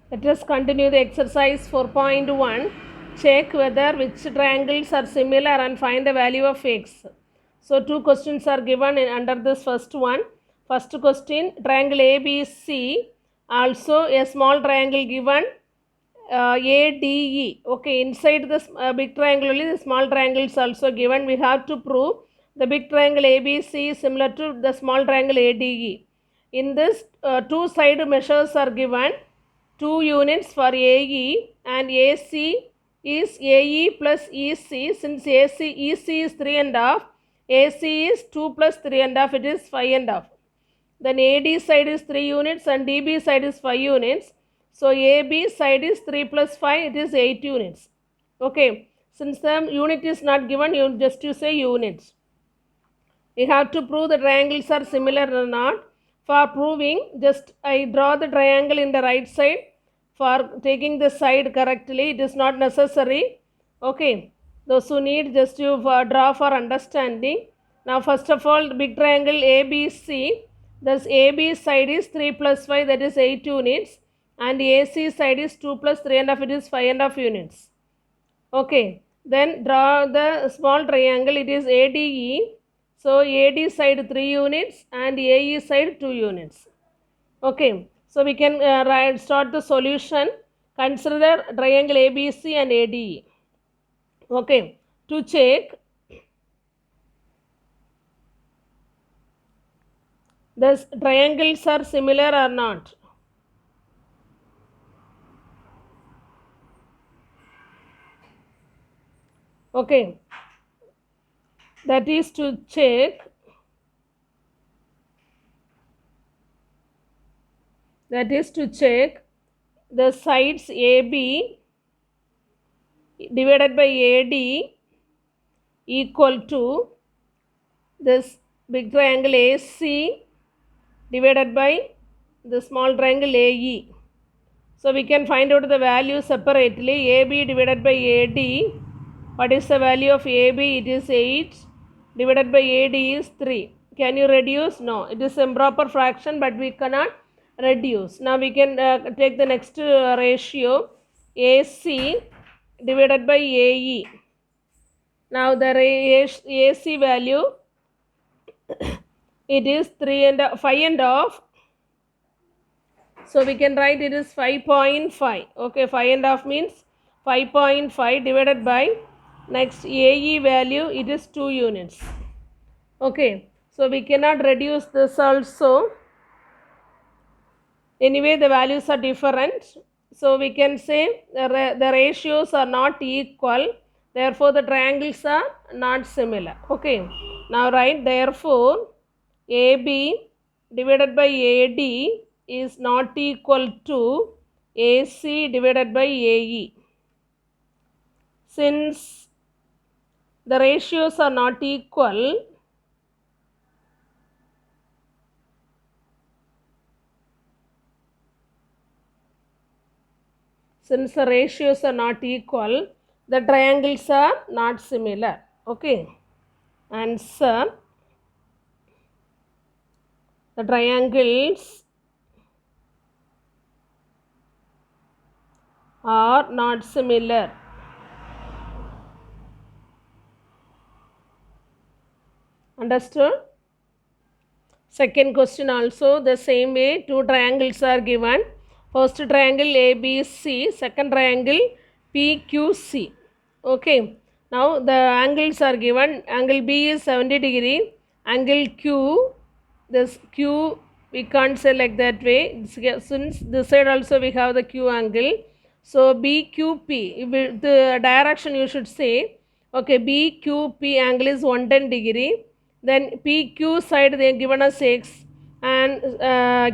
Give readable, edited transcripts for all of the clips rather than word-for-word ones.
Let us continue the exercise 4.1. Check whether which triangles are similar and find the value of x. So, two questions are given under this first one. First question, triangle ABC, also a small triangle given ADE. Okay, inside this big triangle only the small triangle is also given. We have to prove the big triangle ABC is similar to the small triangle ADE. In this, two side measures are given. 2 units for AE and AC is AE plus EC. Since EC is 3 and half, AC is 2 plus 3 and half, it is 5 and half. Then AD side is 3 units and DB side is 5 units. So AB side is 3 plus 5, it is 8 units. Okay, since the unit is not given, you just to say units. We have to prove the triangles are similar or not. For proving, just I draw the triangle in the right side. For taking the side correctly, it is not necessary. Okay, those who need just to draw for understanding. Now first of all, the big triangle ABC, thus AB side is 3 plus 5, that is 8 units, and the AC side is 2 plus 3 and half, it is 5 and half units. Okay, then draw the small triangle, it is ADE. So AD side 3 units and AE side 2 units. Okay, so we can start the solution. Consider the triangle ABC and ADE. Okay, to check the triangles are similar or not. Okay, that is to check the sides AB divided by AD equal to this big triangle AC divided by the small triangle AE. So we can find out the value separately. AB divided by AD. What is the value of AB? It is 8 divided by AD is 3. Can you reduce? No, it is improper fraction, but we cannot reduce. Now we can take the next ratio, AC divided by AE. Now the AC value, it is 5 and half. So we can write it is 5.5. Okay, 5 and half means 5.5 divided by next AE value, it is 2 units. Okay, so we cannot reduce this also. Anyway, the values are different. So we can say the ratios are not equal. Therefore, the triangles are not similar. Okay, now write therefore AB divided by AD is not equal to AC divided by AE. Since the ratios are not equal, the triangles are not similar. Okay, answer, the triangles are not similar. Understood? Second question also the same way. Two triangles are given. First triangle ABC, second triangle PQC. Okay. Now the angles are given. Angle B is 70 degree. Angle Q, this Q we can't say like that way. Since this side also we have the Q angle. So BQP, the direction you should say. Okay, BQP angle is 110 degree. Then PQ side they have given us x, and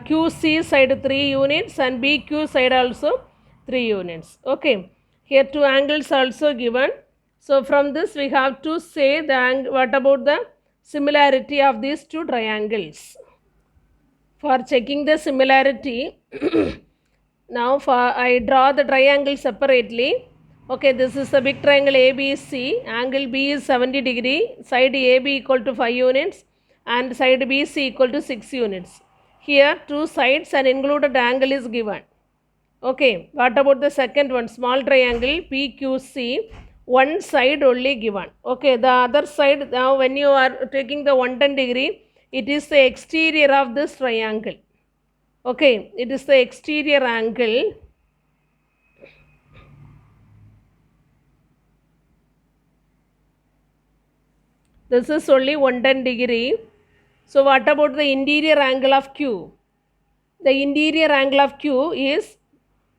QC side 3 units and BQ side also 3 units. Okay, here two angles also given. So from this we have to say what about the similarity of these two triangles. For checking the similarity, now I draw the triangle separately. Okay, this is the big triangle ABC. Angle B is 70 degree. Side AB equal to 5 units and side BC equal to 6 units. Here two sides and included angle is given. Okay, what about the second one? Small triangle PQC, one side only given. Okay, the other side, now when you are taking the 110 degree, it is the exterior of this triangle. Okay, it is the exterior angle. This is only 110 degree. So what about the interior angle of Q? The interior angle of Q is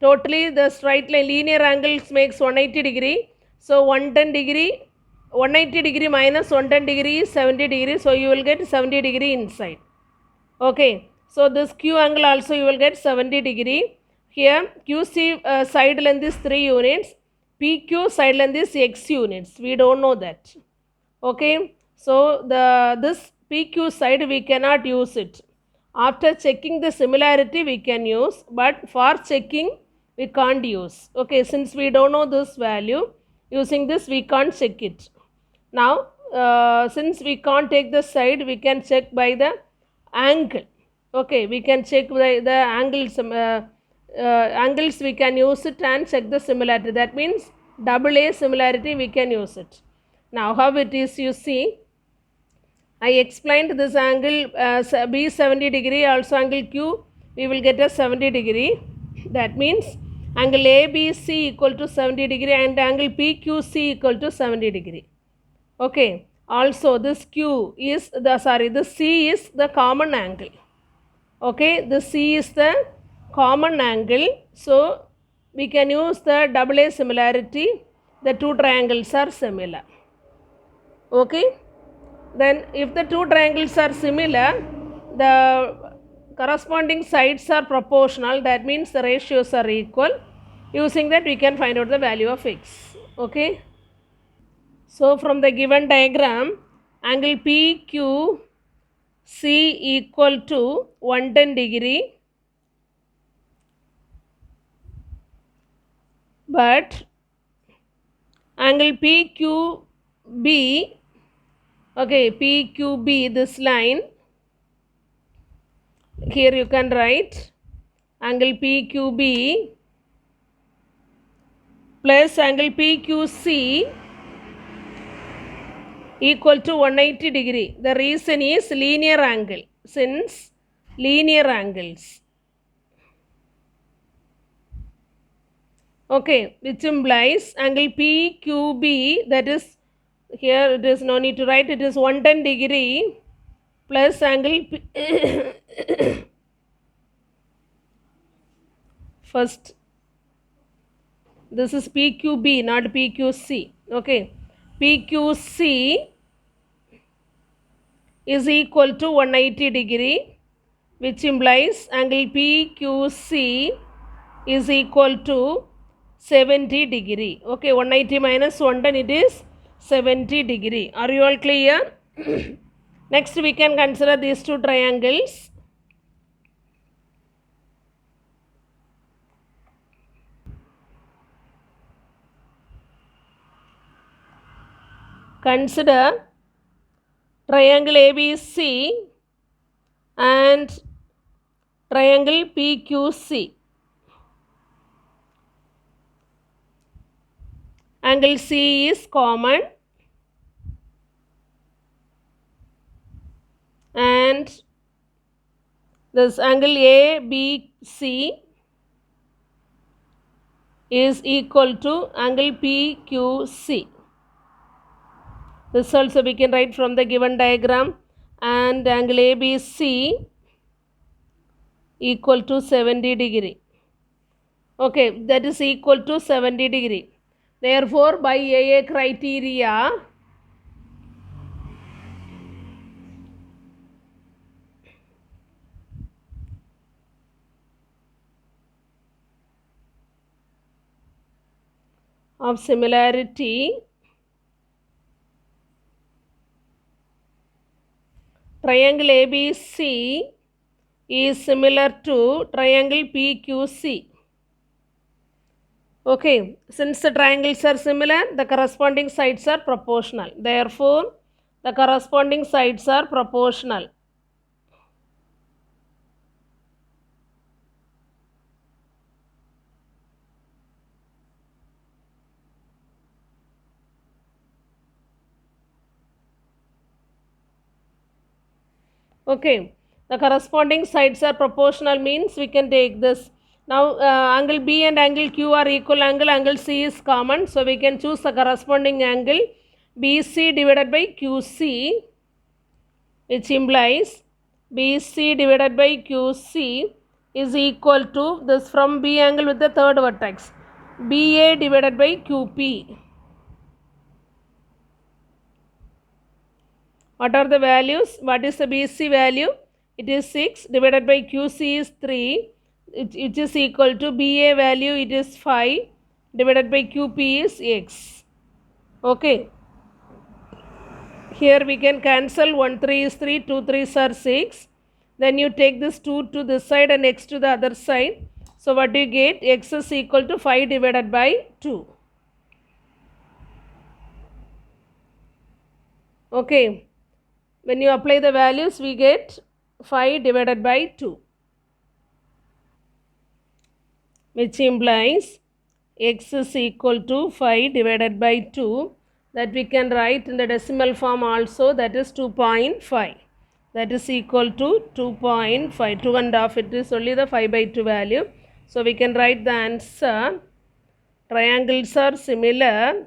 totally the straight line linear angles makes 180 degree. So 110 degree, 180 degree minus 110 degree is 70 degree. So you will get 70 degree inside. Okay. So this Q angle also you will get 70 degree. Here QC side length is 3 units. PQ side length is X units. We don't know that. Okay. So this PQ side we cannot use it. After checking the similarity we can use, but for checking we can't use. Okay, since we don't know this value, using this we can't check it. Now since we can't take the side, we can check by the angle. Okay, we can check by the angles. Angles we can use it and check the similarity. That means double A similarity we can use it. Now how it is, you see, I explained this angle B 70 degree, also angle Q, we will get a 70 degree. That means angle ABC equal to 70 degree and angle PQC equal to 70 degree. Okay. Also this Q is this C is the common angle. Okay. The C is the common angle. So we can use the double A similarity. The two triangles are similar. Okay. Then if the two triangles are similar, the corresponding sides are proportional. That means the ratios are equal. Using that we can find out the value of x. Okay. So from the given diagram, angle PQC equal to 110 degree, but angle PQB, okay, PQB, this line, here you can write angle PQB plus angle PQC equal to 180 degree. The reason is linear angle, since linear angles. Okay, which implies angle PQB, that is, here it is no need to write, it is 110 degree plus angle first, this is PQB, not PQC. Okay, PQC is equal to 180 degree, which implies angle PQC is equal to 70 degree. Okay, 180 minus 110, it is 70 degree. Are you all clear? Next we can consider these two triangles. Consider triangle ABC and triangle PQC. Angle C is common and this angle ABC is equal to angle PQC. This also we can write from the given diagram, and angle ABC equal to 70 degree. Okay, that is equal to 70 degree. Therefore, by AA criteria, of similarity, triangle ABC is similar to triangle PQC. Okay, since the triangles are similar, the corresponding sides are proportional. Therefore, the corresponding sides are proportional. Okay, the corresponding sides are proportional, means we can take this. Now angle B and angle Q are equal angle, angle C is common, so we can choose the corresponding angle BC divided by QC, which implies BC divided by QC is equal to this from B angle with the third vertex, BA divided by QP. What are the values? What is the BC value? It is 6 divided by QC is 3, which is equal to BA value, it is 5 divided by QP is X. Okay. Here we can cancel 1 3 is 3, 2 3s are 6. Then you take this 2 to this side and X to the other side. So what do you get? X is equal to 5 divided by 2. Okay. When you apply the values, we get 5 divided by 2, which implies X is equal to 5 divided by 2, that we can write in the decimal form also, that is 2.5. That is equal to 2.5. 2.5, it is only the 5 by 2 value. So we can write the answer. Triangles are similar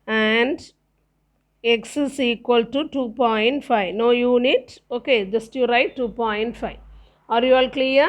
and X is equal to 2.5. No unit. Okay, just you write 2.5. Are you all clear?